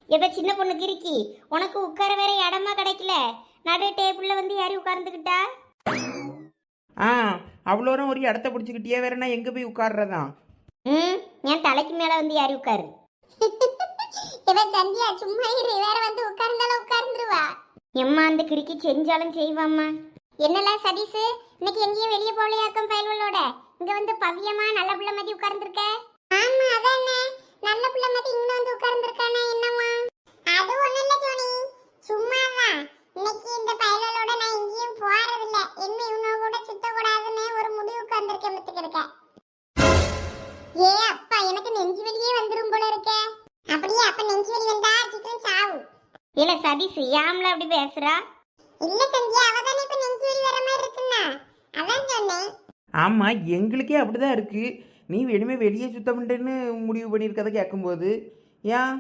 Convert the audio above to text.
எவ சின்ன பொண்ணுக்கு இருக்கி உனக்கு உட்கார வேற இடமா கிடைக்கல. நடு டேபிள்ல வந்து யாரி உட்கார்ந்துக்கிட்டா? ஆ அவ்வளோரம் ஒரு இடத்த பிடிச்சிக்கிட்டியே, வேற நான் எங்கே போய் உட்கார்றதான்? ம், என் தலைக்கு மேல வந்து யாரி உட்காரு. இவன் சந்தியா சும்மா இரு, வேற வந்து உட்கார்ந்தாலும் உட்கார்ந்துருவா. எம்மா அந்த கிறுக்கி செஞ்சாலும் செய்வாம்மா. என்னலாம் சதீஷ், இன்னைக்கு எங்கேயும் வெளியே போகலையாக்கும் பயல்களோட? இங்க வந்து பவ்யமா நல்ல பிள்ளை மாதிரி உட்கார்ந்துருக்க. ஆமா அதானே, நல்ல பிள்ளை மாதிரி இங்க வந்து உட்கார்ந்துருக்கானே. என்னம்மா? அது ஒண்ணு இல்ல ஜோனி, சும்மாதான். இன்னைக்கு இந்த பயல்களோட நான் எங்கேயும் போறதில்ல. என்ன இவனோ கூட சுத்த கூடாதுன்னு ஒரு முடிவுக்கு வந்திருக்கேன் பத்துக்கிருக்க. ஏ அப்பா, எனக்கு நெஞ்சு வலியே வந்துரும் போல இருக்கே. அப்படியே அப்ப நெஞ்சு வலி வந்தா சீக்கிரம் சாவு. இல்ல சதீஷ், யாம்ல அப்படி பேசுறா? இல்ல சந்தியா, அவதானே இப்ப நெஞ்சு வலி வர மாதிரி இருக்குன்னா அதான் சொன்னேன். ஆமாம், எங்களுக்கே அப்படிதான் இருக்கு. நீ வேணுமே வெளியே சுத்தம் பண்ணுறேன்னு முடிவு பண்ணியிருக்கதை கேட்கும்போது ஏன்